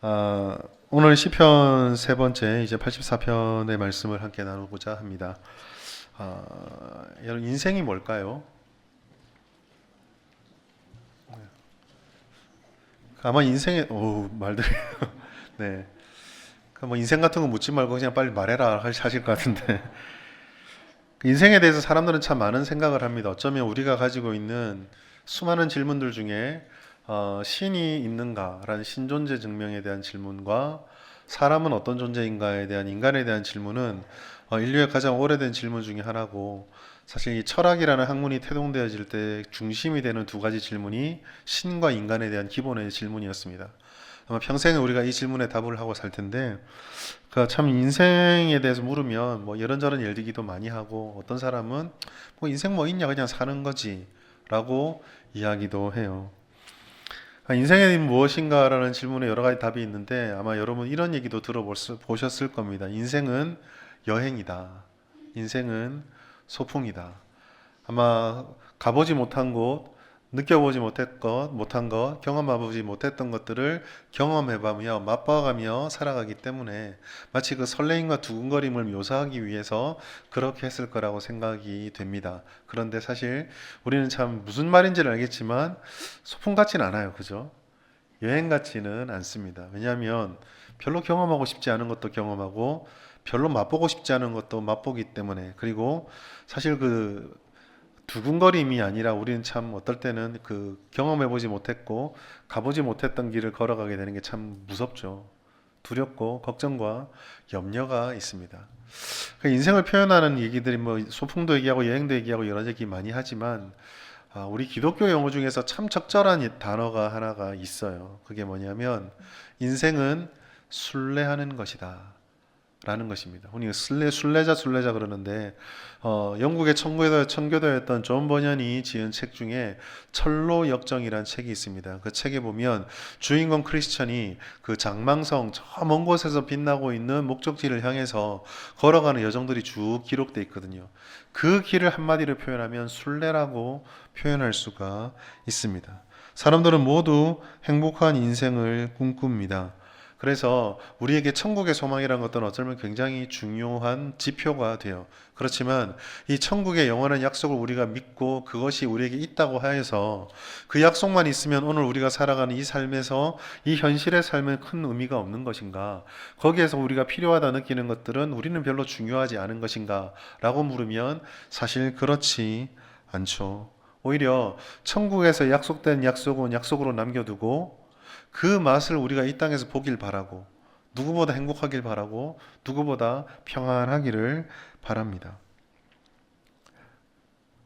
아, 오늘 시편 세 번째 이제 84편의 말씀을 함께 나누고자 합니다. 여러분 인생이 뭘까요? 아마 인생의 말들이 네. 뭐 인생 같은 거 묻지 말고 그냥 빨리 말해라 하실 것 같은데 그 인생에 대해서 사람들은 참 많은 생각을 합니다. 어쩌면 우리가 가지고 있는 수많은 질문들 중에 신이 있는가라는 신존재 증명에 대한 질문과 사람은 어떤 존재인가에 대한 인간에 대한 질문은 인류의 가장 오래된 질문 중에 하나고, 사실 이 철학이라는 학문이 태동되어질 때 중심이 되는 두 가지 질문이 신과 인간에 대한 기본의 질문이었습니다. 아마 평생에 우리가 이 질문에 답을 하고 살 텐데, 참 인생에 대해서 물으면 뭐 이런저런 얘기도 많이 하고, 어떤 사람은 뭐 인생 뭐 있냐 그냥 사는 거지라고 이야기도 해요. 인생이 무엇인가라는 질문에 여러 가지 답이 있는데, 아마 여러분 이런 얘기도 들어보셨을 겁니다. 인생은 여행이다. 인생은 소풍이다. 아마 가보지 못한 곳, 느껴보지 못한 것, 경험해보지 못했던 것들을 경험해가며 맛봐가며 살아가기 때문에 마치 그 설레임과 두근거림을 묘사하기 위해서 그렇게 했을 거라고 생각이 됩니다. 그런데 사실 우리는 참 무슨 말인지는 알겠지만 소풍 같진 않아요. 그죠? 여행 같지는 않습니다. 왜냐하면 별로 경험하고 싶지 않은 것도 경험하고 별로 맛보고 싶지 않은 것도 맛보기 때문에, 그리고 사실 그 두근거림이 아니라 우리는 참 어떨 때는 그 경험해보지 못했고 가보지 못했던 길을 걸어가게 되는 게 참 무섭죠. 두렵고 걱정과 염려가 있습니다. 그 인생을 표현하는 얘기들이 뭐 소풍도 얘기하고 여행도 얘기하고 여러 얘기 많이 하지만, 우리 기독교 용어 중에서 참 적절한 단어가 하나가 있어요. 그게 뭐냐면 인생은 순례하는 것이다 라는 것입니다. 흔히 순례자 그러는데, 영국의 청교도였던 존 버년이 지은 책 중에 철로 역정이라는 책이 있습니다. 그 책에 보면 주인공 크리스천이 그 장망성 저 먼 곳에서 빛나고 있는 목적지를 향해서 걸어가는 여정들이 쭉 기록돼 있거든요. 그 길을 한마디로 표현하면 순례라고 표현할 수가 있습니다. 사람들은 모두 행복한 인생을 꿈꿉니다. 그래서 우리에게 천국의 소망이라는 것들은 어쩌면 굉장히 중요한 지표가 돼요. 그렇지만 이 천국의 영원한 약속을 우리가 믿고 그것이 우리에게 있다고 하여서 그 약속만 있으면 오늘 우리가 살아가는 이 삶에서 이 현실의 삶에 큰 의미가 없는 것인가? 거기에서 우리가 필요하다 느끼는 것들은 우리는 별로 중요하지 않은 것인가? 라고 물으면 사실 그렇지 않죠. 오히려 천국에서 약속된 약속은 약속으로 남겨두고 그 맛을 우리가 이 땅에서 보길 바라고, 누구보다 행복하길 바라고, 누구보다 평안하기를 바랍니다.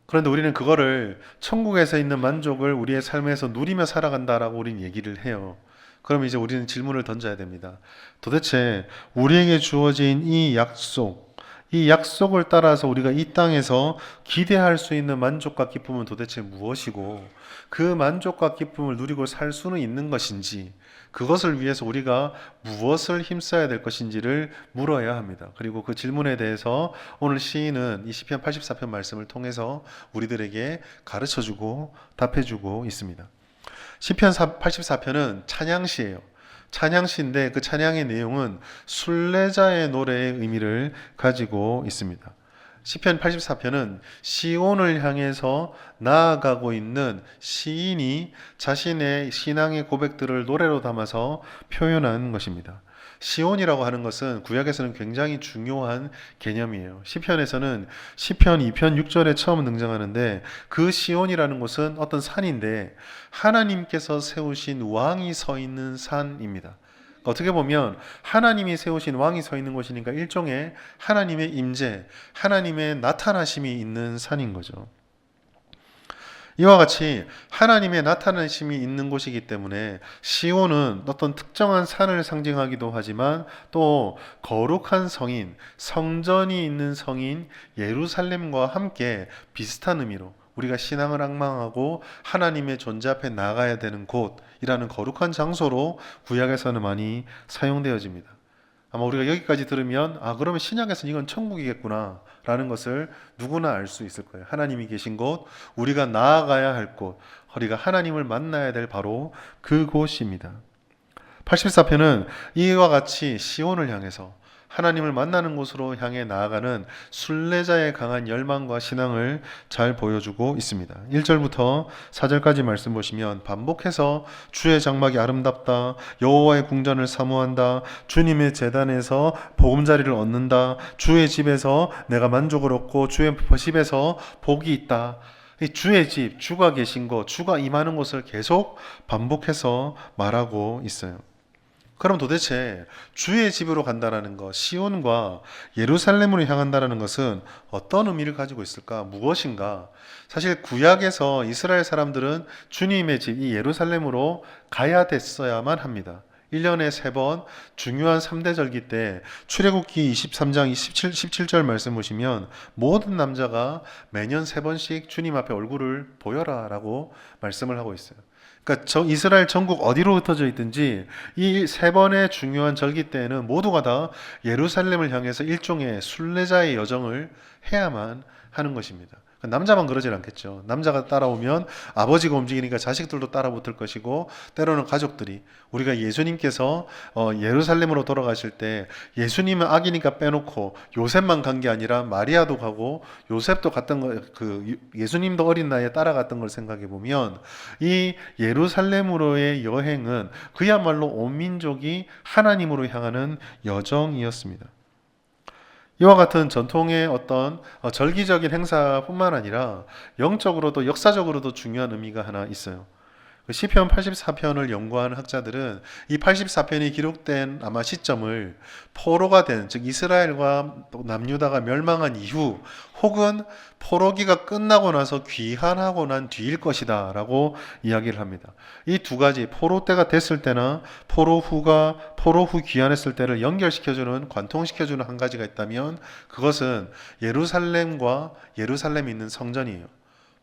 그런데 우리는 그거를 천국에서 있는 만족을 우리의 삶에서 누리며 살아간다라고 우리는 얘기를 해요. 그럼 이제 우리는 질문을 던져야 됩니다. 도대체 우리에게 주어진 이 약속을 따라서 우리가 이 땅에서 기대할 수 있는 만족과 기쁨은 도대체 무엇이고, 그 만족과 기쁨을 누리고 살 수는 있는 것인지, 그것을 위해서 우리가 무엇을 힘써야 될 것인지를 물어야 합니다. 그리고 그 질문에 대해서 오늘 시인은 이 시편 84편 말씀을 통해서 우리들에게 가르쳐주고 답해주고 있습니다. 시편 84편은 찬양시예요. 찬양시인데 그 찬양의 내용은 순례자의 노래의 의미를 가지고 있습니다. 시편 84편은 시온을 향해서 나아가고 있는 시인이 자신의 신앙의 고백들을 노래로 담아서 표현한 것입니다. 시온이라고 하는 것은 구약에서는 굉장히 중요한 개념이에요. 시편에서는 시편 2편 6절에 처음 등장하는데, 그 시온이라는 곳은 어떤 산인데 하나님께서 세우신 왕이 서 있는 산입니다. 어떻게 보면 하나님이 세우신 왕이 서 있는 곳이니까 일종의 하나님의 임재, 하나님의 나타나심이 있는 산인 거죠. 이와 같이 하나님의 나타나심이 있는 곳이기 때문에 시온은 어떤 특정한 산을 상징하기도 하지만 또 거룩한 성인, 성전이 있는 성인 예루살렘과 함께 비슷한 의미로 우리가 신앙을 앙망하고 하나님의 존재 앞에 나가야 되는 곳이라는 거룩한 장소로 구약에서는 많이 사용되어집니다. 아마 우리가 여기까지 들으면 그러면 신약에서는 이건 천국이겠구나 라는 것을 누구나 알 수 있을 거예요. 하나님이 계신 곳, 우리가 나아가야 할 곳, 우리가 하나님을 만나야 될 바로 그곳입니다. 84편은 이와 같이 시온을 향해서 하나님을 만나는 곳으로 향해 나아가는 순례자의 강한 열망과 신앙을 잘 보여주고 있습니다. 1절부터 4절까지 말씀 보시면 반복해서 주의 장막이 아름답다, 여호와의 궁전을 사모한다, 주님의 제단에서 보금자리를 얻는다, 주의 집에서 내가 만족을 얻고 주의 집에서 복이 있다. 이 주의 집, 주가 계신 곳, 주가 임하는 곳을 계속 반복해서 말하고 있어요. 그럼 도대체 주의 집으로 간다라는 것, 시온과 예루살렘으로 향한다라는 것은 어떤 의미를 가지고 있을까? 무엇인가? 사실 구약에서 이스라엘 사람들은 주님의 집, 이 예루살렘으로 가야 됐어야만 합니다. 1년에 3번 중요한 3대 절기 때 출애굽기 23장 17절 말씀 보시면 모든 남자가 매년 3번씩 주님 앞에 얼굴을 보여라 라고 말씀을 하고 있어요. 그러니까 이스라엘 전국 어디로 흩어져 있든지 이 3번의 중요한 절기 때에는 모두가 다 예루살렘을 향해서 일종의 순례자의 여정을 해야만 하는 것입니다. 남자만 그러질 않겠죠. 남자가 따라오면 아버지가 움직이니까 자식들도 따라 붙을 것이고, 때로는 가족들이, 우리가 예수님께서 예루살렘으로 돌아가실 때 예수님은 아기니까 빼놓고 요셉만 간 게 아니라 마리아도 가고 요셉도 갔던 거, 예수님도 어린 나이에 따라갔던 걸 생각해 보면 이 예루살렘으로의 여행은 그야말로 온 민족이 하나님으로 향하는 여정이었습니다. 이와 같은 전통의 어떤 절기적인 행사뿐만 아니라 영적으로도 역사적으로도 중요한 의미가 하나 있어요. 시편 84편을 연구하는 학자들은 이 84편이 기록된 아마 시점을 포로가 된, 즉 이스라엘과 남유다가 멸망한 이후 혹은 포로기가 끝나고 나서 귀환하고 난 뒤일 것이다 라고 이야기를 합니다. 이 두 가지, 포로 때가 됐을 때나 포로 후 귀환했을 때를 연결시켜주는, 관통시켜주는 한 가지가 있다면 그것은 예루살렘과 예루살렘에 있는 성전이에요.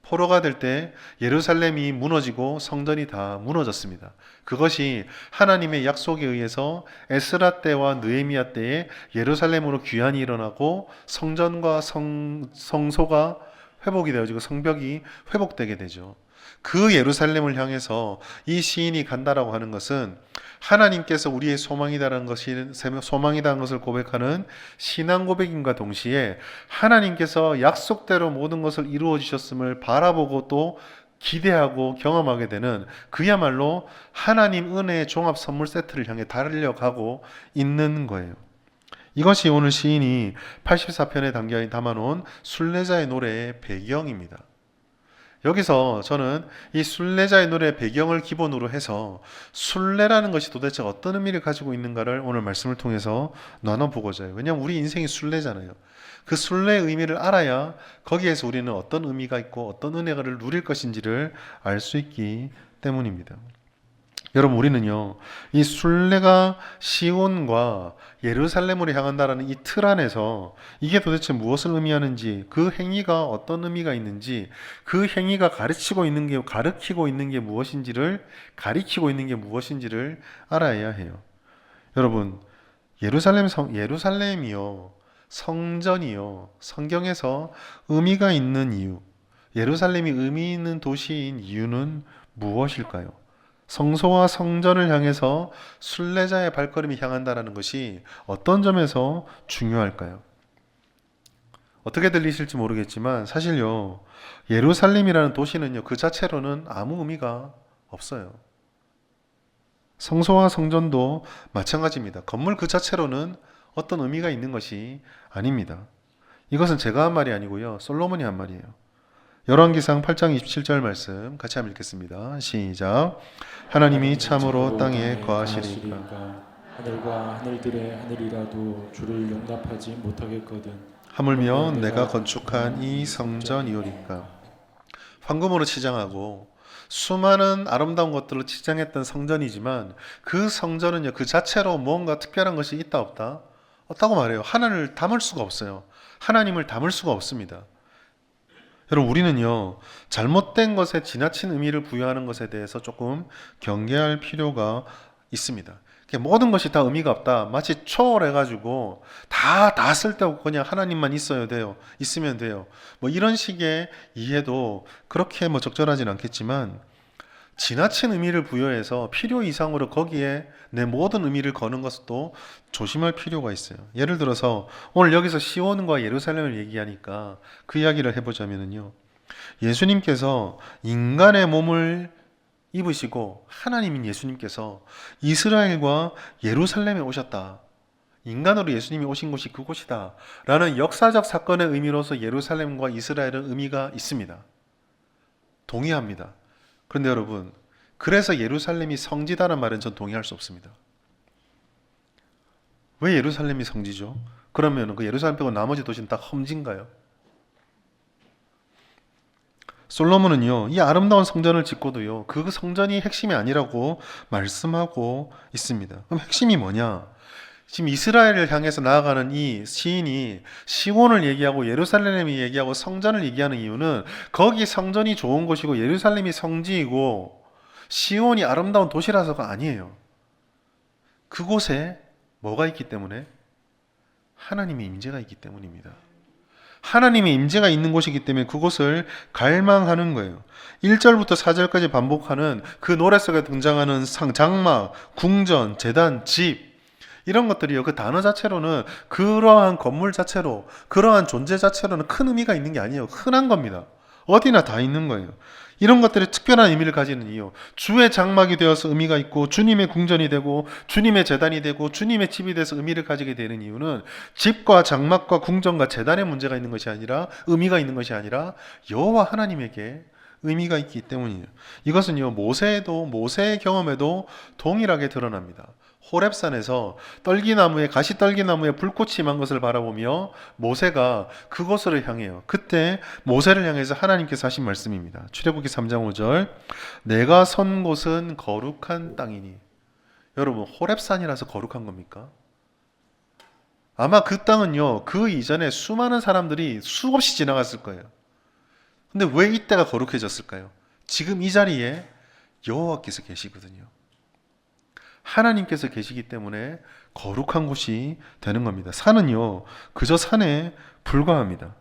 포로가 될 때 예루살렘이 무너지고 성전이 다 무너졌습니다. 그것이 하나님의 약속에 의해서 에스라 때와 느헤미야 때에 예루살렘으로 귀환이 일어나고 성전과 성소가 회복이 되어지고 성벽이 회복되게 되죠. 그 예루살렘을 향해서 이 시인이 간다라고 하는 것은 하나님께서 우리의 소망이다라는 것을 고백하는 신앙 고백임과 동시에 하나님께서 약속대로 모든 것을 이루어 주셨음을 바라보고 또 기대하고 경험하게 되는, 그야말로 하나님 은혜의 종합 선물 세트를 향해 달려가고 있는 거예요. 이것이 오늘 시인이 84편에 담아놓은 순례자의 노래의 배경입니다. 여기서 저는 이 순례자의 노래의 배경을 기본으로 해서 순례라는 것이 도대체 어떤 의미를 가지고 있는가를 오늘 말씀을 통해서 나눠보고자 해요. 왜냐하면 우리 인생이 순례잖아요. 그 순례의 의미를 알아야 거기에서 우리는 어떤 의미가 있고 어떤 은혜를 누릴 것인지를 알 수 있기 때문입니다. 여러분, 우리는요, 이 순례가 시온과 예루살렘으로 향한다라는 이 틀 안에서 이게 도대체 무엇을 의미하는지, 그 행위가 어떤 의미가 있는지, 그 행위가 가르치고 있는 게 무엇인지를, 가리키고 있는 게 무엇인지를 알아야 해요. 여러분, 예루살렘이요, 성전이요, 성경에서 의미가 있는 이유, 예루살렘이 의미 있는 도시인 이유는 무엇일까요? 성소와 성전을 향해서 순례자의 발걸음이 향한다는 것이 어떤 점에서 중요할까요? 어떻게 들리실지 모르겠지만 사실요, 예루살렘이라는 도시는요, 그 자체로는 아무 의미가 없어요. 성소와 성전도 마찬가지입니다. 건물 그 자체로는 어떤 의미가 있는 것이 아닙니다. 이것은 제가 한 말이 아니고요, 솔로몬이 한 말이에요. 열왕기상 8장 27절 말씀 같이 한번 읽겠습니다. 시작. 하나님이 참으로 땅에 거하시리까 하늘과 하늘들의 하늘이라도 주를 용납하지 못하겠거든. 하물며 내가 건축한 이 성전이오리까. 황금으로 치장하고 수많은 아름다운 것들로 치장했던 성전이지만 그 성전은요, 그 자체로 뭔가 특별한 것이 있다 없다? 없다고 말해요. 하나님을 담을 수가 없어요. 하나님을 담을 수가 없습니다. 여러분, 우리는요, 잘못된 것에 지나친 의미를 부여하는 것에 대해서 조금 경계할 필요가 있습니다. 모든 것이 다 의미가 없다, 마치 초월해가지고 다 쓸데없고 그냥 하나님만 있으면 돼요. 뭐 이런 식의 이해도 그렇게 적절하진 않겠지만, 지나친 의미를 부여해서 필요 이상으로 거기에 내 모든 의미를 거는 것도 조심할 필요가 있어요. 예를 들어서 오늘 여기서 시온과 예루살렘을 얘기하니까 그 이야기를 해보자면요. 예수님께서 인간의 몸을 입으시고 하나님인 예수님께서 이스라엘과 예루살렘에 오셨다. 인간으로 예수님이 오신 곳이 그곳이다. 라는 역사적 사건의 의미로서 예루살렘과 이스라엘은 의미가 있습니다. 동의합니다. 그런데 여러분, 그래서 예루살렘이 성지다는 말은 전 동의할 수 없습니다. 왜 예루살렘이 성지죠? 그러면 그 예루살렘 빼고 나머지 도시는 다 험지인가요? 솔로몬은요, 이 아름다운 성전을 짓고도요, 그 성전이 핵심이 아니라고 말씀하고 있습니다. 그럼 핵심이 뭐냐? 지금 이스라엘을 향해서 나아가는 이 시인이 시온을 얘기하고 예루살렘을 얘기하고 성전을 얘기하는 이유는 거기 성전이 좋은 곳이고 예루살렘이 성지이고 시온이 아름다운 도시라서가 아니에요. 그곳에 뭐가 있기 때문에? 하나님의 임재가 있기 때문입니다. 하나님의 임재가 있는 곳이기 때문에 그곳을 갈망하는 거예요. 1절부터 4절까지 반복하는 그 노래 속에 등장하는 장막, 궁전, 제단, 집 이런 것들이요. 그 단어 자체로는 그러한 건물 자체로 그러한 존재 자체로는 큰 의미가 있는 게 아니에요. 흔한 겁니다. 어디나 다 있는 거예요. 이런 것들이 특별한 의미를 가지는 이유. 주의 장막이 되어서 의미가 있고 주님의 궁전이 되고 주님의 제단이 되고 주님의 집이 돼서 의미를 가지게 되는 이유는 집과 장막과 궁전과 제단의 문제가 있는 것이 아니라 의미가 있는 것이 아니라 여호와 하나님에게 의미가 있기 때문이에요. 이것은요 모세의 경험에도 동일하게 드러납니다. 호렙산에서 가시떨기나무에 불꽃이 임한 것을 바라보며 모세가 그곳을 향해요. 그때 모세를 향해서 하나님께서 하신 말씀입니다. 출애굽기 3장 5절 내가 선 곳은 거룩한 땅이니. 여러분 호렙산이라서 거룩한 겁니까? 아마 그 땅은요 그 이전에 수많은 사람들이 수없이 지나갔을 거예요. 근데 왜 이때가 거룩해졌을까요? 지금 이 자리에 여호와께서 계시거든요. 하나님께서 계시기 때문에 거룩한 곳이 되는 겁니다. 산은요, 그저 산에 불과합니다.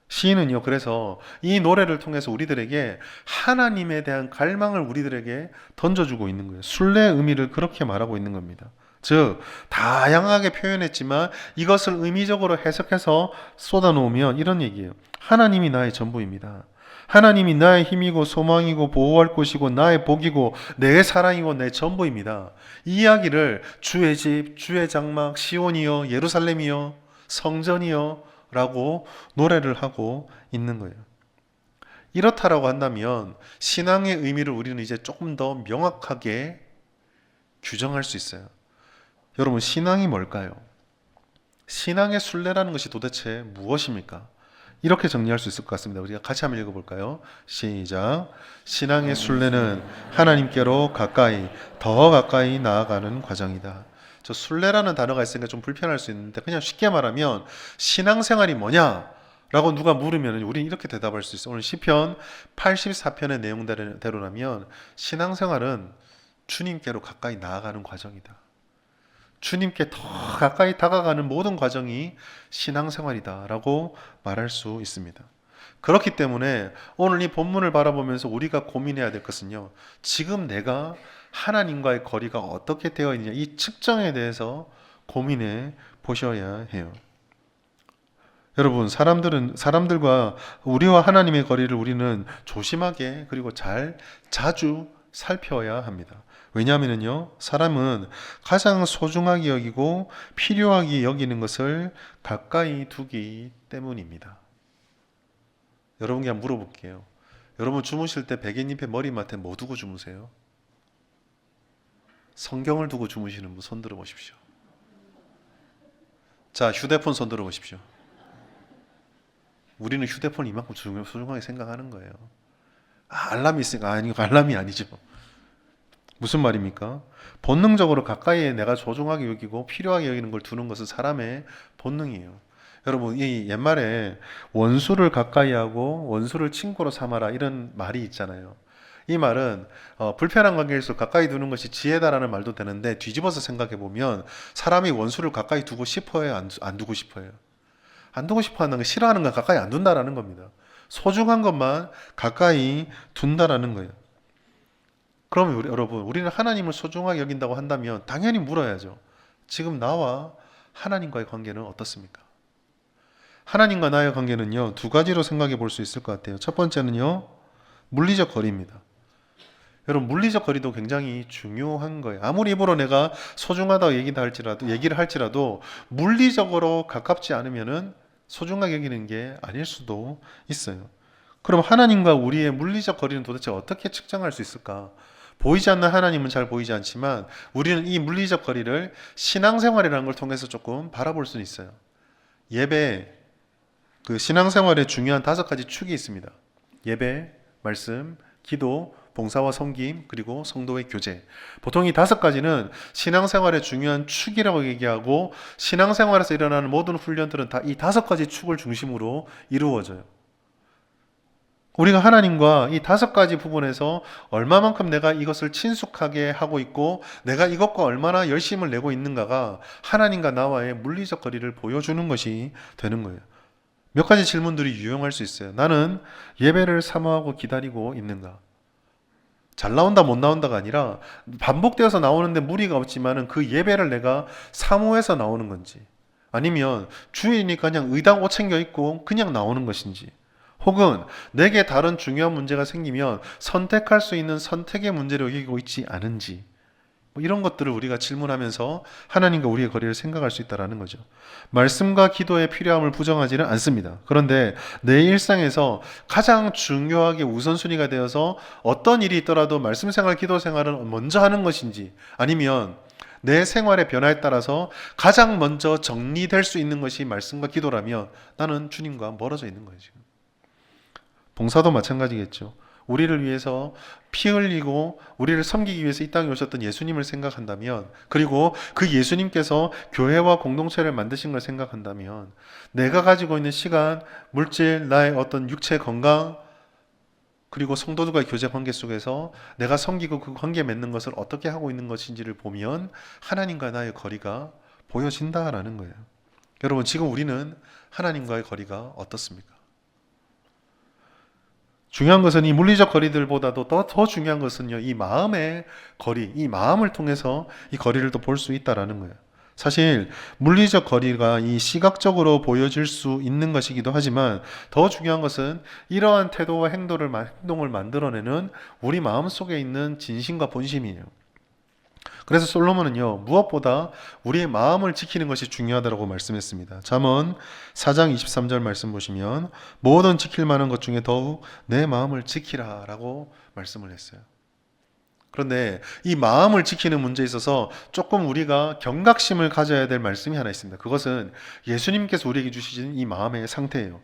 시인은요, 그래서 이 노래를 통해서 우리들에게 하나님에 대한 갈망을 우리들에게 던져주고 있는 거예요. 순례의 의미를 그렇게 말하고 있는 겁니다. 즉, 다양하게 표현했지만 이것을 의미적으로 해석해서 쏟아놓으면 이런 얘기예요. 하나님이 나의 전부입니다. 하나님이 나의 힘이고 소망이고 보호할 곳이고 나의 복이고 내 사랑이고 내 전부입니다. 이 이야기를 주의 집, 주의 장막, 시온이여, 예루살렘이여, 성전이여 라고 노래를 하고 있는 거예요. 이렇다라고 한다면 신앙의 의미를 우리는 이제 조금 더 명확하게 규정할 수 있어요. 여러분 신앙이 뭘까요? 신앙의 순례라는 것이 도대체 무엇입니까? 이렇게 정리할 수 있을 것 같습니다. 우리가 같이 한번 읽어볼까요? 시작. 신앙의 순례는 하나님께로 더 가까이 나아가는 과정이다. 저 순례라는 단어가 있으니까 좀 불편할 수 있는데 그냥 쉽게 말하면 신앙생활이 뭐냐? 라고 누가 물으면 우리는 이렇게 대답할 수 있어요. 오늘 시편 84편의 내용대로라면 신앙생활은 주님께로 가까이 나아가는 과정이다. 주님께 더 가까이 다가가는 모든 과정이 신앙생활이다 라고 말할 수 있습니다. 그렇기 때문에 오늘 이 본문을 바라보면서 우리가 고민해야 될 것은요, 지금 내가 하나님과의 거리가 어떻게 되어 있느냐, 이 측정에 대해서 고민해 보셔야 해요. 여러분, 사람들과 우리와 하나님의 거리를 우리는 조심하게 그리고 자주 살펴야 합니다. 왜냐하면요, 사람은 가장 소중하게 여기고 필요하게 여기는 것을 가까이 두기 때문입니다. 여러분께 한번 물어볼게요. 여러분 주무실 때 베갯잎에 머리맡에 뭐 두고 주무세요? 성경을 두고 주무시는 분 손 들어 보십시오. 자, 휴대폰 손 들어 보십시오. 우리는 휴대폰 이만큼 소중하게 생각하는 거예요. 알람이 있으니까 아니, 알람이 아니죠. 무슨 말입니까? 본능적으로 가까이에 내가 소중하게 여기고 필요하게 여기는 걸 두는 것은 사람의 본능이에요. 여러분, 이 옛말에 원수를 가까이 하고 원수를 친구로 삼아라 이런 말이 있잖아요. 이 말은 불편한 관계일수록 가까이 두는 것이 지혜다라는 말도 되는데 뒤집어서 생각해 보면 사람이 원수를 가까이 두고 싶어요? 안 두고 싶어요? 안 두고 싶어 하는 거, 싫어하는 건 가까이 안 둔다라는 겁니다. 소중한 것만 가까이 둔다라는 거예요. 그러면 여러분, 우리는 하나님을 소중하게 여긴다고 한다면 당연히 물어야죠. 지금 나와 하나님과의 관계는 어떻습니까? 하나님과 나의 관계는요, 두 가지로 생각해 볼 수 있을 것 같아요. 첫 번째는요, 물리적 거리입니다. 여러분, 물리적 거리도 굉장히 중요한 거예요. 아무리 입으로 내가 소중하다고 얘기를 할지라도 물리적으로 가깝지 않으면은 소중하게 여기는 게 아닐 수도 있어요. 그럼 하나님과 우리의 물리적 거리는 도대체 어떻게 측정할 수 있을까? 보이지 않는 하나님은 잘 보이지 않지만 우리는 이 물리적 거리를 신앙생활이라는 걸 통해서 조금 바라볼 수는 있어요. 예배, 그 신앙생활에 중요한 5가지 축이 있습니다. 예배, 말씀, 기도, 봉사와 섬김, 그리고 성도의 교제. 보통 이 5가지는 신앙생활의 중요한 축이라고 얘기하고 신앙생활에서 일어나는 모든 훈련들은 다 이 5가지 축을 중심으로 이루어져요. 우리가 하나님과 이 5가지 부분에서 얼마만큼 내가 이것을 친숙하게 하고 있고 내가 이것과 얼마나 열심을 내고 있는가가 하나님과 나와의 물리적 거리를 보여주는 것이 되는 거예요. 몇 가지 질문들이 유용할 수 있어요. 나는 예배를 사모하고 기다리고 있는가? 잘 나온다 못 나온다가 아니라 반복되어서 나오는데 무리가 없지만은 그 예배를 내가 사모해서 나오는 건지, 아니면 주일이니까 그냥 의당 옷 챙겨 입고 그냥 나오는 것인지, 혹은 내게 다른 중요한 문제가 생기면 선택할 수 있는 선택의 문제를 여기고 있지 않은지, 이런 것들을 우리가 질문하면서 하나님과 우리의 거리를 생각할 수 있다는 거죠. 말씀과 기도의 필요함을 부정하지는 않습니다. 그런데 내 일상에서 가장 중요하게 우선순위가 되어서 어떤 일이 있더라도 말씀 생활, 기도 생활은 먼저 하는 것인지, 아니면 내 생활의 변화에 따라서 가장 먼저 정리될 수 있는 것이 말씀과 기도라면 나는 주님과 멀어져 있는 거예요. 지금 봉사도 마찬가지겠죠. 우리를 위해서 피 흘리고 우리를 섬기기 위해서 이 땅에 오셨던 예수님을 생각한다면, 그리고 그 예수님께서 교회와 공동체를 만드신 걸 생각한다면, 내가 가지고 있는 시간, 물질, 나의 어떤 육체 건강, 그리고 성도들과의 교제 관계 속에서 내가 섬기고 그 관계 맺는 것을 어떻게 하고 있는 것인지를 보면 하나님과 나의 거리가 보여진다라는 거예요. 여러분, 지금 우리는 하나님과의 거리가 어떻습니까? 중요한 것은 이 물리적 거리들보다도 더 중요한 것은요, 이 마음의 거리, 이 마음을 통해서 이 거리를 또 볼 수 있다라는 거예요. 사실 물리적 거리가 이 시각적으로 보여질 수 있는 것이기도 하지만 더 중요한 것은 이러한 태도와 행동을 만들어내는 우리 마음 속에 있는 진심과 본심이에요. 그래서 솔로몬은요, 무엇보다 우리의 마음을 지키는 것이 중요하다고 말씀했습니다. 잠언 4장 23절 말씀 보시면 모든 지킬 만한 것 중에 더욱 내 마음을 지키라 라고 말씀을 했어요. 그런데 이 마음을 지키는 문제에 있어서 조금 우리가 경각심을 가져야 될 말씀이 하나 있습니다. 그것은 예수님께서 우리에게 주시는 이 마음의 상태예요.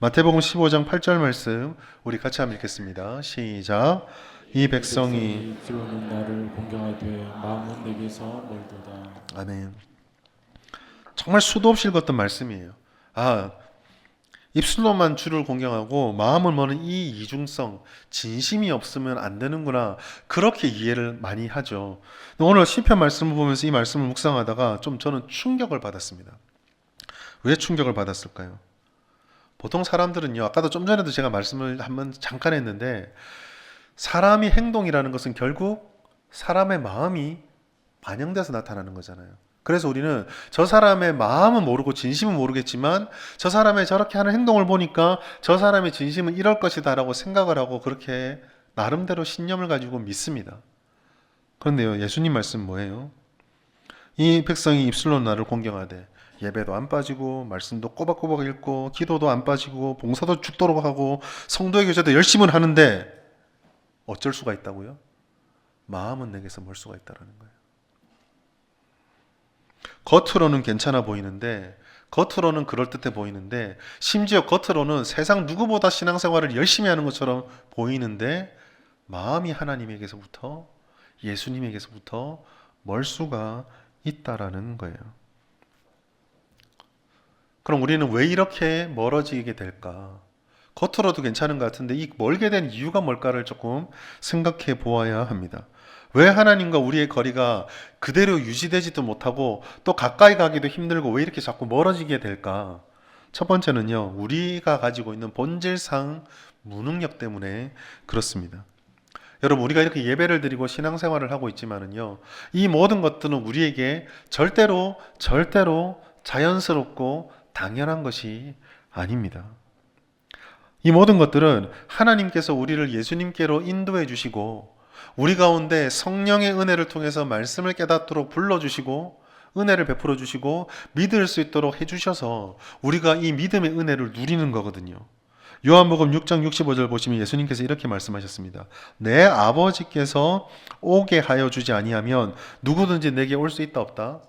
마태복음 15장 8절 말씀 우리 같이 한번 읽겠습니다. 시작. 이 백성이 입술로는 나를 공경하되 마음은 내게서 멀도다. 아멘. 정말 수도 없이 읽었던 말씀이에요. 입술로만 주를 공경하고 마음을 머는 이 이중성, 진심이 없으면 안 되는구나, 그렇게 이해를 많이 하죠. 오늘 시편 말씀을 보면서 이 말씀을 묵상하다가 좀 저는 충격을 받았습니다. 왜 충격을 받았을까요? 보통 사람들은요, 아까도 좀 전에도 제가 말씀을 한번 잠깐 했는데, 사람이 행동이라는 것은 결국 사람의 마음이 반영돼서 나타나는 거잖아요. 그래서 우리는 저 사람의 마음은 모르고 진심은 모르겠지만 저 사람의 저렇게 하는 행동을 보니까 저 사람의 진심은 이럴 것이다 라고 생각을 하고 그렇게 나름대로 신념을 가지고 믿습니다. 그런데요, 예수님 말씀 뭐예요? 이 백성이 입술로 나를 공경하되 예배도 안 빠지고 말씀도 꼬박꼬박 읽고 기도도 안 빠지고 봉사도 죽도록 하고 성도의 교제도 열심히 하는데 어쩔 수가 있다고요? 마음은 내게서 멀 수가 있다는 거예요. 겉으로는 괜찮아 보이는데, 겉으로는 그럴듯해 보이는데, 심지어 겉으로는 세상 누구보다 신앙생활을 열심히 하는 것처럼 보이는데 마음이 하나님에게서부터, 예수님에게서부터 멀 수가 있다라는 거예요. 그럼 우리는 왜 이렇게 멀어지게 될까? 겉으로도 괜찮은 것 같은데 이 멀게 된 이유가 뭘까를 조금 생각해 보아야 합니다. 왜 하나님과 우리의 거리가 그대로 유지되지도 못하고 또 가까이 가기도 힘들고 왜 이렇게 자꾸 멀어지게 될까? 첫 번째는요, 우리가 가지고 있는 본질상 무능력 때문에 그렇습니다. 여러분, 우리가 이렇게 예배를 드리고 신앙생활을 하고 있지만은요, 이 모든 것들은 우리에게 절대로 자연스럽고 당연한 것이 아닙니다. 이 모든 것들은 하나님께서 우리를 예수님께로 인도해 주시고 우리 가운데 성령의 은혜를 통해서 말씀을 깨닫도록 불러주시고 은혜를 베풀어 주시고 믿을 수 있도록 해주셔서 우리가 이 믿음의 은혜를 누리는 거거든요. 요한복음 6장 65절 보시면 예수님께서 이렇게 말씀하셨습니다. 내 아버지께서 오게 하여 주지 아니하면 누구든지 내게 올 수 있다 없다?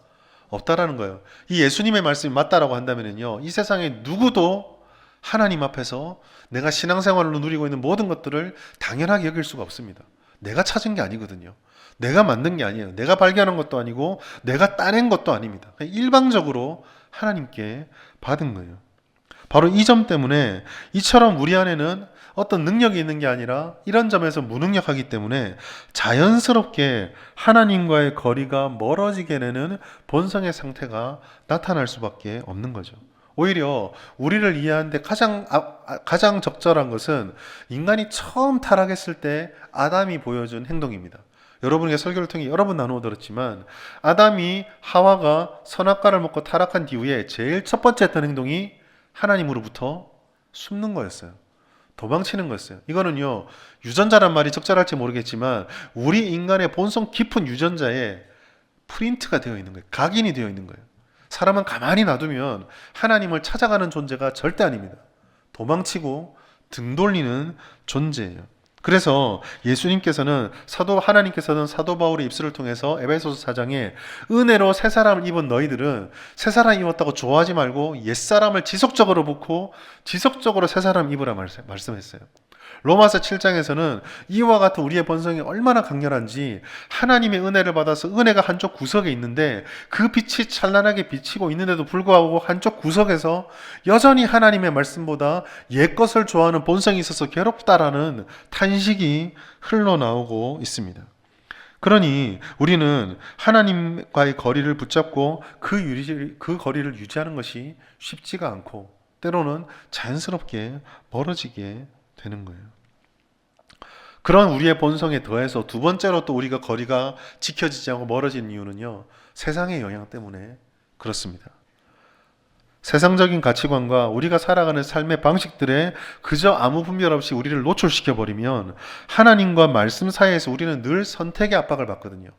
없다라는 거예요. 이 예수님의 말씀이 맞다라고 한다면요, 이 세상에 누구도 하나님 앞에서 내가 신앙생활로 누리고 있는 모든 것들을 당연하게 여길 수가 없습니다. 내가 찾은 게 아니거든요. 내가 만든 게 아니에요. 내가 발견한 것도 아니고 내가 따낸 것도 아닙니다. 일방적으로 하나님께 받은 거예요. 바로 이 점 때문에 이처럼 우리 안에는 어떤 능력이 있는 게 아니라 이런 점에서 무능력하기 때문에 자연스럽게 하나님과의 거리가 멀어지게 되는 본성의 상태가 나타날 수밖에 없는 거죠. 오히려 우리를 이해하는데 가장 적절한 것은 인간이 처음 타락했을 때 아담이 보여준 행동입니다. 여러분에게 설교를 통해 여러 번 나누어 들었지만 아담이 하와가 선악과를 먹고 타락한 뒤에 제일 첫 번째 했던 행동이 하나님으로부터 숨는 거였어요. 도망치는 거였어요. 이거는요, 유전자란 말이 적절할지 모르겠지만 우리 인간의 본성 깊은 유전자에 프린트가 되어 있는 거예요. 각인이 되어 있는 거예요. 사람은 가만히 놔두면 하나님을 찾아가는 존재가 절대 아닙니다. 도망치고 등 돌리는 존재예요. 그래서 하나님께서는 사도 바울의 입술을 통해서 에베소서 4장에 은혜로 새 사람을 입은 너희들은 새 사람 입었다고 좋아하지 말고 옛 사람을 지속적으로 붓고 지속적으로 새 사람 입으라 말씀했어요. 로마서 7장에서는 이와 같은 우리의 본성이 얼마나 강렬한지 하나님의 은혜를 받아서 은혜가 한쪽 구석에 있는데 그 빛이 찬란하게 비치고 있는데도 불구하고 한쪽 구석에서 여전히 하나님의 말씀보다 옛 것을 좋아하는 본성이 있어서 괴롭다라는 탄식이 흘러나오고 있습니다. 그러니 우리는 하나님과의 거리를 붙잡고 그 거리를 유지하는 것이 쉽지가 않고 때로는 자연스럽게 멀어지게 되는 거예요. 그런 우리의 본성에 더해서 두 번째로 또 우리가 거리가 지켜지지 않고 멀어진 이유는요, 세상의 영향 때문에 그렇습니다. 세상적인 가치관과 우리가 살아가는 삶의 방식들에 그저 아무 분별 없이 우리를 노출시켜 버리면 하나님과 말씀 사이에서 우리는 늘 선택의 압박을 받거든요.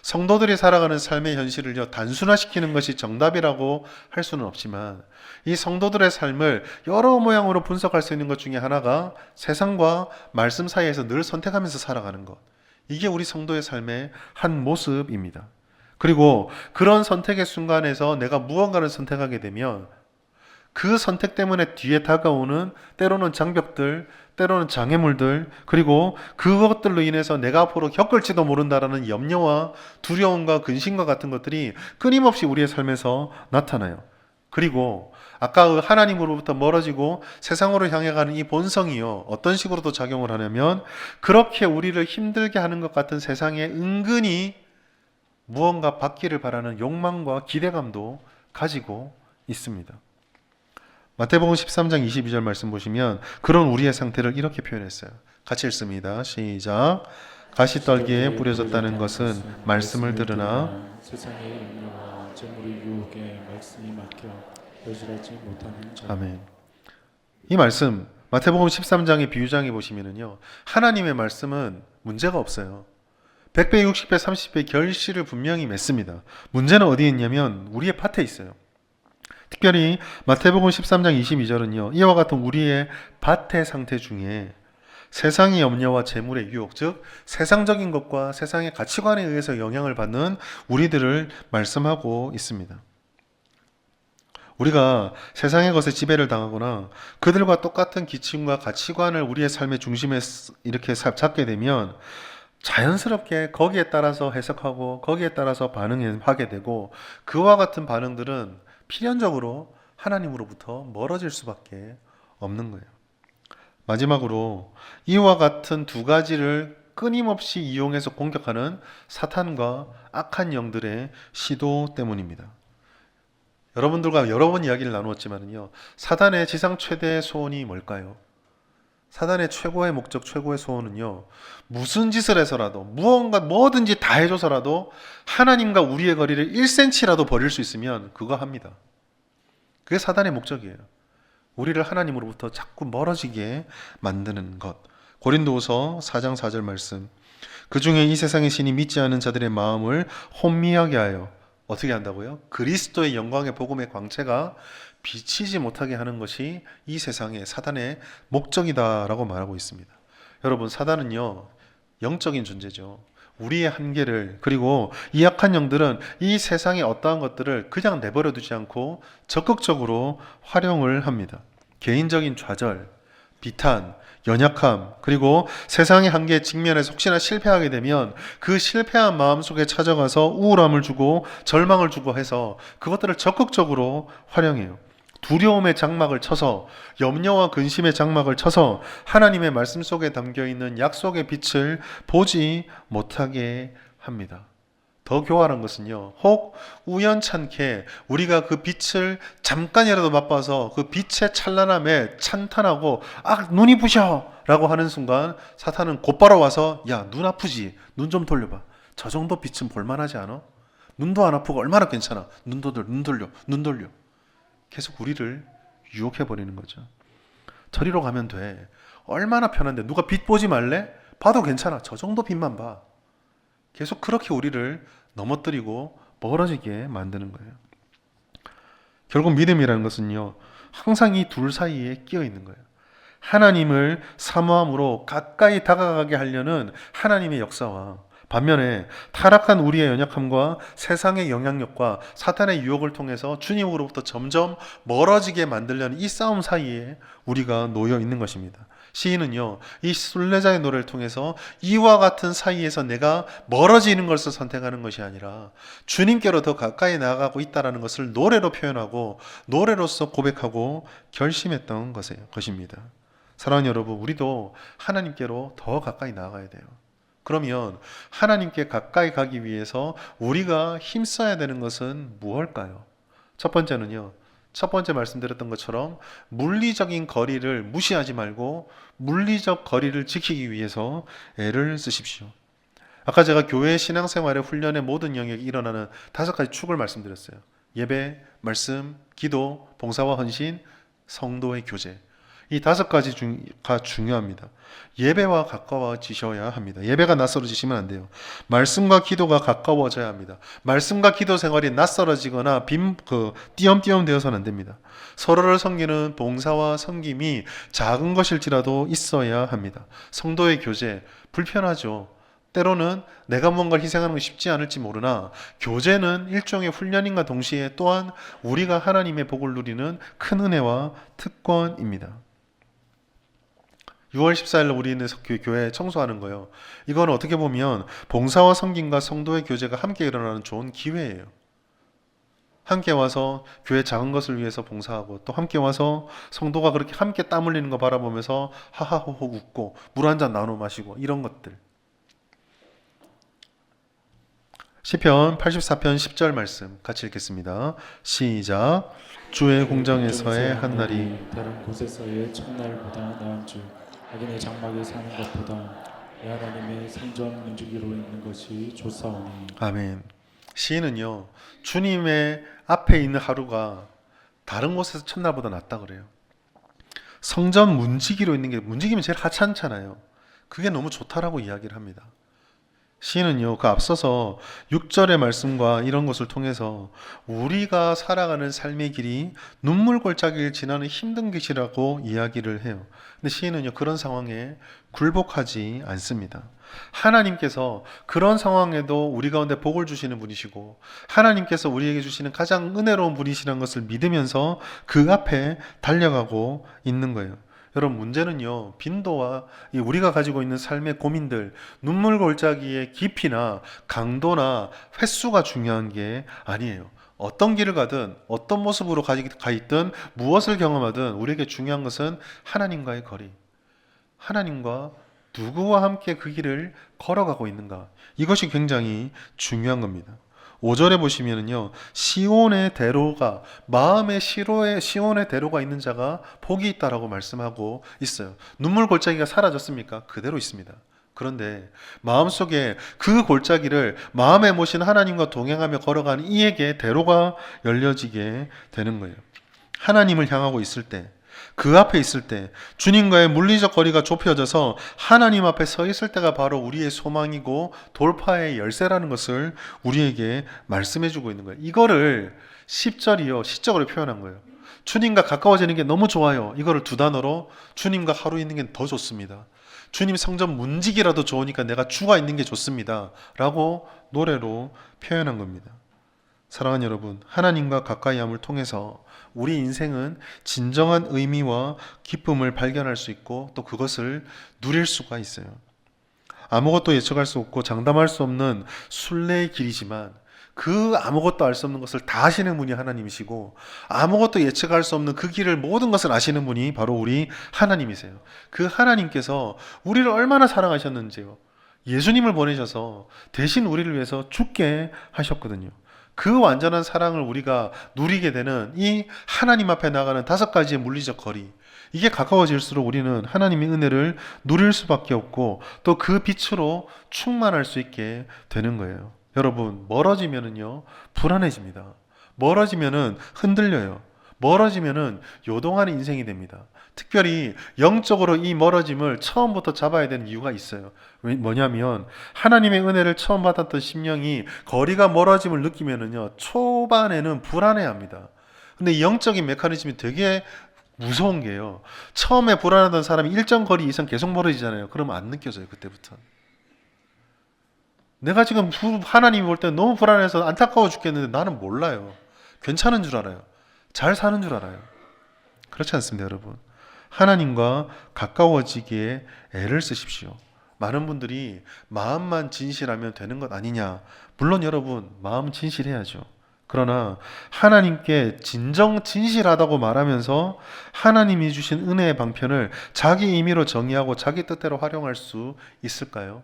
성도들이 살아가는 삶의 현실을요, 단순화시키는 것이 정답이라고 할 수는 없지만 이 성도들의 삶을 여러 모양으로 분석할 수 있는 것 중에 하나가 세상과 말씀 사이에서 늘 선택하면서 살아가는 것. 이게 우리 성도의 삶의 한 모습입니다. 그리고 그런 선택의 순간에서 내가 무언가를 선택하게 되면 그 선택 때문에 뒤에 다가오는 때로는 장벽들, 때로는 장애물들, 그리고 그것들로 인해서 내가 앞으로 겪을지도 모른다라는 염려와 두려움과 근심과 같은 것들이 끊임없이 우리의 삶에서 나타나요. 그리고 아까 그 하나님으로부터 멀어지고 세상으로 향해 가는 이 본성이요, 어떤 식으로도 작용을 하냐면 그렇게 우리를 힘들게 하는 것 같은 세상에 은근히 무언가 받기를 바라는 욕망과 기대감도 가지고 있습니다. 마태복음 13장 22절 말씀 보시면 그런 우리의 상태를 이렇게 표현했어요. 같이 읽습니다. 시작. 가시떨기에 뿌려졌다는 것은 말씀을 들으나 세상의 염려와 재물의 유혹에 말씀이 막혀 여지하지 못하는 자. 아멘. 이 말씀 마태복음 13장의 비유장에 보시면은요, 하나님의 말씀은 문제가 없어요. 100배, 60배, 30배 결실을 분명히 맺습니다. 문제는 어디에 있냐면 우리의 밭에 있어요. 특별히 마태복음 13장 22절은요, 이와 같은 우리의 밭의 상태 중에 세상의 염려와 재물의 유혹, 즉 세상적인 것과 세상의 가치관에 의해서 영향을 받는 우리들을 말씀하고 있습니다. 우리가 세상의 것에 지배를 당하거나 그들과 똑같은 기침과 가치관을 우리의 삶의 중심에 이렇게 잡게 되면 자연스럽게 거기에 따라서 해석하고 거기에 따라서 반응하게 되고 그와 같은 반응들은 필연적으로 하나님으로부터 멀어질 수밖에 없는 거예요. 마지막으로 이와 같은 두 가지를 끊임없이 이용해서 공격하는 사탄과 악한 영들의 시도 때문입니다. 여러분들과 여러 번 이야기를 나누었지만요, 사단의 지상 최대의 소원이 뭘까요? 사단의 최고의 목적, 최고의 소원은요, 무슨 짓을 해서라도, 무언가, 뭐든지 다 해줘서라도 하나님과 우리의 거리를 1cm라도 버릴 수 있으면 그거 합니다. 그게 사단의 목적이에요. 우리를 하나님으로부터 자꾸 멀어지게 만드는 것. 고린도후서 4장 4절 말씀. 그 중에 이 세상의 신이 믿지 않은 자들의 마음을 혼미하게 하여 어떻게 한다고요? 그리스도의 영광의 복음의 광채가 비치지 못하게 하는 것이 이 세상의 사단의 목적이다라고 말하고 있습니다. 여러분, 사단은요, 영적인 존재죠. 우리의 한계를, 그리고 이 약한 영들은 이 세상의 어떠한 것들을 그냥 내버려 두지 않고 적극적으로 활용을 합니다. 개인적인 좌절, 비탄, 연약함, 그리고 세상의 한계에 직면해서 혹시나 실패하게 되면 그 실패한 마음 속에 찾아가서 우울함을 주고 절망을 주고 해서 그것들을 적극적으로 활용해요. 두려움의 장막을 쳐서, 염려와 근심의 장막을 쳐서 하나님의 말씀 속에 담겨있는 약속의 빛을 보지 못하게 합니다. 더 교활한 것은요, 혹 우연찮게 우리가 그 빛을 잠깐이라도 맛봐서 그 빛의 찬란함에 찬탄하고 눈이 부셔 라고 하는 순간 사탄은 곧바로 와서 야, 눈 아프지? 눈 좀 돌려봐. 저 정도 빛은 볼만하지 않아? 눈도 안 아프고 얼마나 괜찮아? 눈 돌려. 계속 우리를 유혹해버리는 거죠. 저리로 가면 돼. 얼마나 편한데. 누가 빛 보지 말래? 봐도 괜찮아. 저 정도 빛만 봐. 계속 그렇게 우리를 넘어뜨리고 멀어지게 만드는 거예요. 결국 믿음이라는 것은요, 항상 이 둘 사이에 끼어 있는 거예요. 하나님을 사모함으로 가까이 다가가게 하려는 하나님의 역사와 반면에 타락한 우리의 연약함과 세상의 영향력과 사탄의 유혹을 통해서 주님으로부터 점점 멀어지게 만들려는 이 싸움 사이에 우리가 놓여 있는 것입니다. 시인은요, 이 순례자의 노래를 통해서 이와 같은 사이에서 내가 멀어지는 것을 선택하는 것이 아니라 주님께로 더 가까이 나아가고 있다는 것을 노래로 표현하고 노래로서 고백하고 결심했던 것입니다. 사랑하는 여러분, 우리도 하나님께로 더 가까이 나아가야 돼요. 그러면 하나님께 가까이 가기 위해서 우리가 힘써야 되는 것은 무엇일까요? 첫 번째는요, 첫 번째 말씀드렸던 것처럼 물리적인 거리를 무시하지 말고 물리적 거리를 지키기 위해서 애를 쓰십시오. 아까 제가 교회 신앙생활의 훈련의 모든 영역이 일어나는 5가지 축을 말씀드렸어요. 예배, 말씀, 기도, 봉사와 헌신, 성도의 교제. 이 5가지가 중요합니다. 예배와 가까워지셔야 합니다. 예배가 낯설어지시면 안 돼요. 말씀과 기도가 가까워져야 합니다. 말씀과 기도 생활이 낯설어지거나 띄엄띄엄 되어서는 안 됩니다. 서로를 섬기는 봉사와 섬김이 작은 것일지라도 있어야 합니다. 성도의 교제, 불편하죠. 때로는 내가 뭔가를 희생하는 것이 쉽지 않을지 모르나 교제는 일종의 훈련인과 동시에 또한 우리가 하나님의 복을 누리는 큰 은혜와 특권입니다. 6월 14일 우리는 교회 청소하는 거예요. 이건 어떻게 보면 봉사와 섬김과 성도의 교제가 함께 일어나는 좋은 기회예요. 함께 와서 교회 작은 것을 위해서 봉사하고 또 함께 와서 성도가 그렇게 함께 땀 흘리는 거 바라보면서 하하호호 웃고 물 한 잔 나눠 마시고 이런 것들. 시편 84편 10절 말씀 같이 읽겠습니다. 시작. 주의 공정에서의 한날이 다른 곳에서의 첫날보다 나은 줄 악인의 장막에 사는 것보다 내 하나님의 성전 문지기로 있는 것이 좋사오니. 아멘. 시인은요, 주님의 앞에 있는 하루가 다른 곳에서 첫날보다 낫다 그래요. 성전 문지기로 있는 게, 문지기면 제일 하찮잖아요. 그게 너무 좋다라고 이야기를 합니다. 시인은요, 그 앞서서 6절의 말씀과 이런 것을 통해서 우리가 살아가는 삶의 길이 눈물골짜기를 지나는 힘든 길이라고 이야기를 해요. 근데 시인은요, 그런 상황에 굴복하지 않습니다. 하나님께서 그런 상황에도 우리 가운데 복을 주시는 분이시고 하나님께서 우리에게 주시는 가장 은혜로운 분이시라는 것을 믿으면서 그 앞에 달려가고 있는 거예요. 여러분, 문제는요, 빈도와 우리가 가지고 있는 삶의 고민들, 눈물 골짜기의 깊이나 강도나 횟수가 중요한 게 아니에요. 어떤 길을 가든 어떤 모습으로 가 있든 무엇을 경험하든 우리에게 중요한 것은 하나님과의 거리, 하나님과 누구와 함께 그 길을 걸어가고 있는가, 이것이 굉장히 중요한 겁니다. 5절에 보시면은요, 시온의 대로가, 마음의 시온의 대로가 있는 자가 복이 있다라고 말씀하고 있어요. 눈물 골짜기가 사라졌습니까? 그대로 있습니다. 그런데 마음속에 그 골짜기를 마음에 모신 하나님과 동행하며 걸어가는 이에게 대로가 열려지게 되는 거예요. 하나님을 향하고 있을 때, 그 앞에 있을 때 주님과의 물리적 거리가 좁혀져서 하나님 앞에 서 있을 때가 바로 우리의 소망이고 돌파의 열쇠라는 것을 우리에게 말씀해 주고 있는 거예요. 이거를 10절이요 시적으로 표현한 거예요. 주님과 가까워지는 게 너무 좋아요. 이거를 두 단어로 주님과 하루 있는 게 더 좋습니다. 주님 성전 문지기라도 좋으니까 내가 주가 있는 게 좋습니다 라고 노래로 표현한 겁니다. 사랑하는 여러분, 하나님과 가까이함을 통해서 우리 인생은 진정한 의미와 기쁨을 발견할 수 있고 또 그것을 누릴 수가 있어요. 아무것도 예측할 수 없고 장담할 수 없는 순례의 길이지만 그 아무것도 알 수 없는 것을 다 아시는 분이 하나님이시고 아무것도 예측할 수 없는 그 길을 모든 것을 아시는 분이 바로 우리 하나님이세요. 그 하나님께서 우리를 얼마나 사랑하셨는지요. 예수님을 보내셔서 대신 우리를 위해서 죽게 하셨거든요. 그 완전한 사랑을 우리가 누리게 되는 이 하나님 앞에 나가는 5가지의 물리적 거리, 이게 가까워질수록 우리는 하나님의 은혜를 누릴 수밖에 없고 또 그 빛으로 충만할 수 있게 되는 거예요. 여러분, 멀어지면은요 불안해집니다. 멀어지면은 흔들려요. 멀어지면은 요동하는 인생이 됩니다. 특별히 영적으로 이 멀어짐을 처음부터 잡아야 되는 이유가 있어요. 뭐냐면 하나님의 은혜를 처음 받았던 심령이 거리가 멀어짐을 느끼면은요 초반에는 불안해합니다. 근데 이 영적인 메커니즘이 되게 무서운 게요. 처음에 불안하던 사람이 일정 거리 이상 계속 멀어지잖아요. 그러면 안 느껴져요. 그때부터. 내가 지금 하나님이 볼 때 너무 불안해서 안타까워 죽겠는데 나는 몰라요. 괜찮은 줄 알아요. 잘 사는 줄 알아요. 그렇지 않습니다, 여러분. 하나님과 가까워지기에 애를 쓰십시오. 많은 분들이 마음만 진실하면 되는 것 아니냐. 물론 여러분, 마음 진실해야죠. 그러나 하나님께 진정 진실하다고 말하면서 하나님이 주신 은혜의 방편을 자기 임의로 정의하고 자기 뜻대로 활용할 수 있을까요?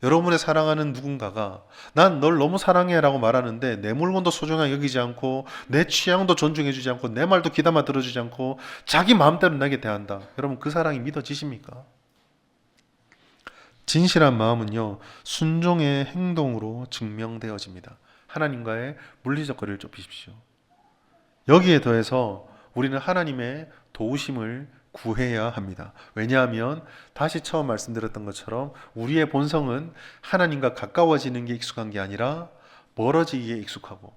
여러분의 사랑하는 누군가가 난 널 너무 사랑해 라고 말하는데 내 물건도 소중하게 여기지 않고 내 취향도 존중해 주지 않고 내 말도 귀담아 들어주지 않고 자기 마음대로 나게 대한다. 여러분, 그 사랑이 믿어지십니까? 진실한 마음은요 순종의 행동으로 증명되어집니다. 하나님과의 물리적 거리를 좁히십시오. 여기에 더해서 우리는 하나님의 도우심을 구해야 합니다. 왜냐하면 다시 처음 말씀드렸던 것처럼 우리의 본성은 하나님과 가까워지는 게 익숙한 게 아니라 멀어지기에 익숙하고,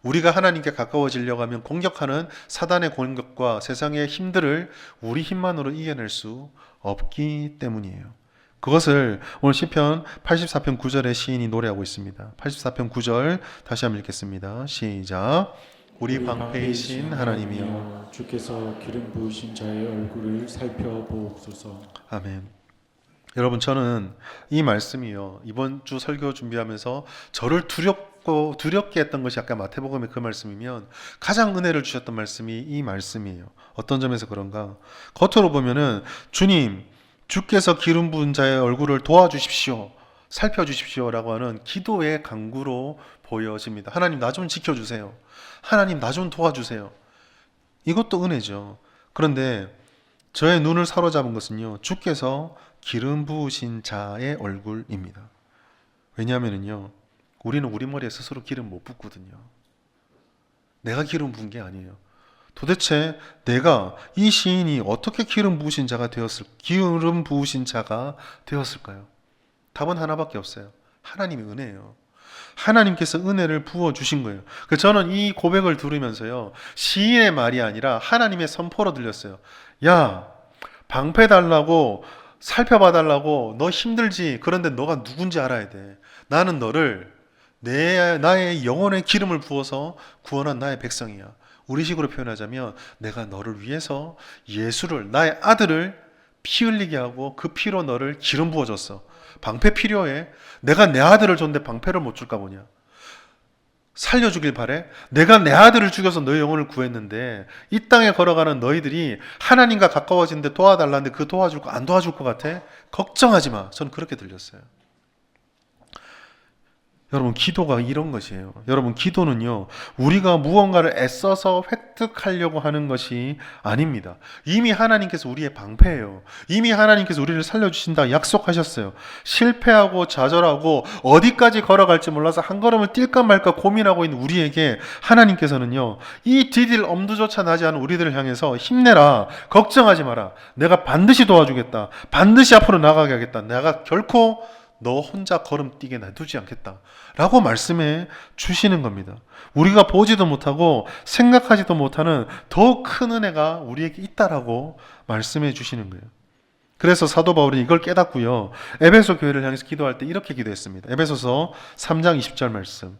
우리가 하나님께 가까워지려고 하면 공격하는 사단의 공격과 세상의 힘들을 우리 힘만으로 이겨낼 수 없기 때문이에요. 그것을 오늘 시편 84편 9절에 시인이 노래하고 있습니다. 84편 9절 다시 한번 읽겠습니다. 시작. 우리 방패이신 하나님이여, 주께서 기름 부으신 자의 얼굴을 살펴보옵소서. 아멘. 여러분, 저는 이 말씀이요 이번 주 설교 준비하면서 저를 두렵게 했던 것이 아까 마태복음의 그 말씀이면 가장 은혜를 주셨던 말씀이 이 말씀이에요. 어떤 점에서 그런가? 겉으로 보면은 주께서 기름 부은 자의 얼굴을 도와주십시오, 살펴주십시오 라고 하는 기도의 간구로 보여집니다. 하나님, 나 좀 지켜주세요. 하나님, 나 좀 도와주세요. 이것도 은혜죠. 그런데 저의 눈을 사로잡은 것은요 주께서 기름 부으신 자의 얼굴입니다. 왜냐하면요 우리는 우리 머리에 스스로 기름 못 붓거든요. 내가 기름 부은 게 아니에요. 도대체 내가, 이 시인이 어떻게 기름 부으신 자가 되었을까요? 답은 하나밖에 없어요. 하나님의 은혜예요. 하나님께서 은혜를 부어주신 거예요. 저는 이 고백을 들으면서요 시인의 말이 아니라 하나님의 선포로 들렸어요. 야, 방패 달라고, 살펴봐 달라고, 너 힘들지? 그런데 너가 누군지 알아야 돼. 나는 너를 나의 영혼의 기름을 부어서 구원한 나의 백성이야. 우리식으로 표현하자면 내가 너를 위해서 예수를, 나의 아들을 피 흘리게 하고 그 피로 너를 기름 부어줬어. 방패 필요해? 내가 내 아들을 줬는데 방패를 못 줄까 보냐? 살려주길 바래? 내가 내 아들을 죽여서 너의 영혼을 구했는데 이 땅에 걸어가는 너희들이 하나님과 가까워지는데 도와달라는데 그 도와줄 거 안 도와줄 것 같아? 걱정하지 마. 저는 그렇게 들렸어요. 여러분, 기도가 이런 것이에요. 여러분, 기도는요, 우리가 무언가를 애써서 획득하려고 하는 것이 아닙니다. 이미 하나님께서 우리의 방패예요. 이미 하나님께서 우리를 살려주신다 약속하셨어요. 실패하고 좌절하고 어디까지 걸어갈지 몰라서 한 걸음을 뛸까 말까 고민하고 있는 우리에게 하나님께서는요, 이 디딜 엄두조차 나지 않은 우리들을 향해서 힘내라, 걱정하지 마라, 내가 반드시 도와주겠다, 반드시 앞으로 나가게 하겠다, 내가 결코 너 혼자 걸음 뛰게 놔두지 않겠다 라고 말씀해 주시는 겁니다. 우리가 보지도 못하고 생각하지도 못하는 더 큰 은혜가 우리에게 있다라고 말씀해 주시는 거예요. 그래서 사도 바울은 이걸 깨닫고요, 에베소 교회를 향해서 기도할 때 이렇게 기도했습니다. 에베소서 3장 20절 말씀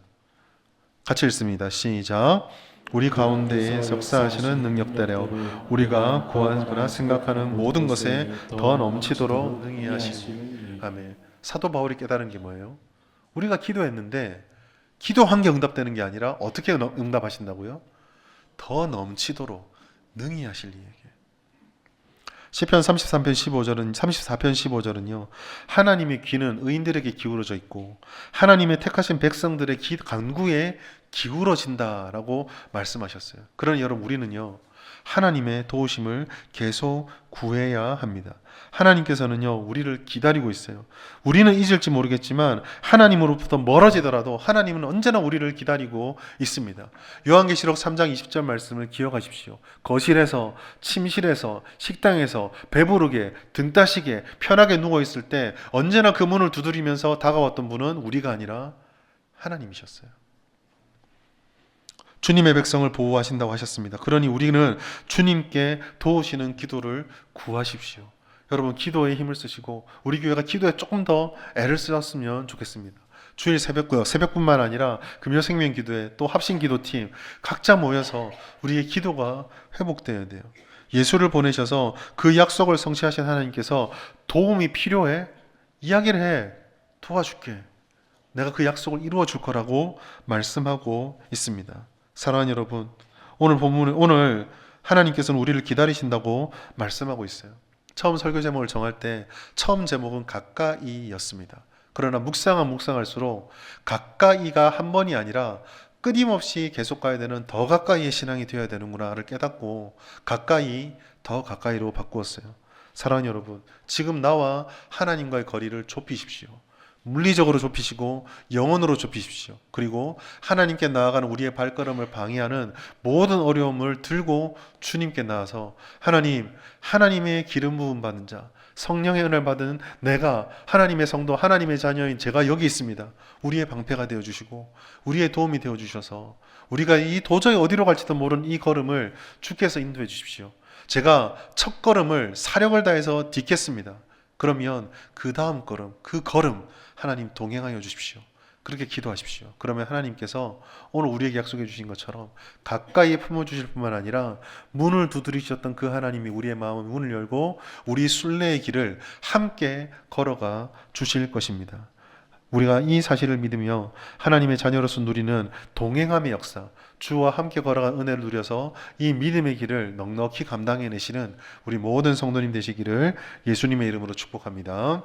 같이 읽습니다. 시작. 우리 가운데에 역사하시는 능력대로 우리가 구하거나 생각하는 모든 것에 더 넘치도록 능히 하시니. 아멘. 사도 바울이 깨달은 게 뭐예요? 우리가 기도했는데 기도한 게 응답되는 게 아니라 어떻게 응답하신다고요? 더 넘치도록 능히 하실 이에게. 시편 33편 15절은 34편 15절은요. 하나님의 귀는 의인들에게 기울어져 있고 하나님의 택하신 백성들의 간구에 기울어진다라고 말씀하셨어요. 그러니 여러분, 우리는요, 하나님의 도우심을 계속 구해야 합니다. 하나님께서는요, 우리를 기다리고 있어요. 우리는 잊을지 모르겠지만 하나님으로부터 멀어지더라도 하나님은 언제나 우리를 기다리고 있습니다. 요한계시록 3장 20절 말씀을 기억하십시오. 거실에서, 침실에서, 식당에서 배부르게 등 따시게 편하게 누워있을 때 언제나 그 문을 두드리면서 다가왔던 분은 우리가 아니라 하나님이셨어요. 주님의 백성을 보호하신다고 하셨습니다. 그러니 우리는 주님께 도우시는 기도를 구하십시오. 여러분, 기도에 힘을 쓰시고 우리 교회가 기도에 조금 더 애를 쓰셨으면 좋겠습니다. 주일 새벽고요, 새벽뿐만 아니라 금요 생명 기도회 또 합심 기도팀 각자 모여서 우리의 기도가 회복되어야 돼요. 예수를 보내셔서 그 약속을 성취하신 하나님께서 도움이 필요해? 이야기를 해. 도와줄게. 내가 그 약속을 이루어 줄 거라고 말씀하고 있습니다. 사랑하는 여러분, 오늘 하나님께서는 우리를 기다리신다고 말씀하고 있어요. 처음 설교 제목을 정할 때 처음 제목은 가까이였습니다. 그러나 묵상할수록 가까이가 한 번이 아니라 끊임없이 계속 가야 되는 더 가까이의 신앙이 되어야 되는구나를 깨닫고 더 가까이로 바꾸었어요. 사랑하는 여러분, 지금 나와 하나님과의 거리를 좁히십시오. 물리적으로 좁히시고 영혼으로 좁히십시오. 그리고 하나님께 나아가는 우리의 발걸음을 방해하는 모든 어려움을 들고 주님께 나아서 하나님의 기름 부음 받은 자, 성령의 은혜를 받은 내가, 하나님의 성도, 하나님의 자녀인 제가 여기 있습니다. 우리의 방패가 되어주시고 우리의 도움이 되어주셔서 우리가 이 도저히 어디로 갈지도 모르는 이 걸음을 주께서 인도해 주십시오. 제가 첫 걸음을 사력을 다해서 딛겠습니다. 그러면 그 다음 걸음, 그 걸음 하나님 동행하여 주십시오. 그렇게 기도하십시오. 그러면 하나님께서 오늘 우리에게 약속해 주신 것처럼 가까이 품어주실 뿐만 아니라 문을 두드리셨던 그 하나님이 우리의 마음의 문을 열고 우리 순례의 길을 함께 걸어가 주실 것입니다. 우리가 이 사실을 믿으며 하나님의 자녀로서 누리는 동행함의 역사, 주와 함께 걸어간 은혜를 누려서 이 믿음의 길을 넉넉히 감당해내시는 우리 모든 성도님 되시기를 예수님의 이름으로 축복합니다.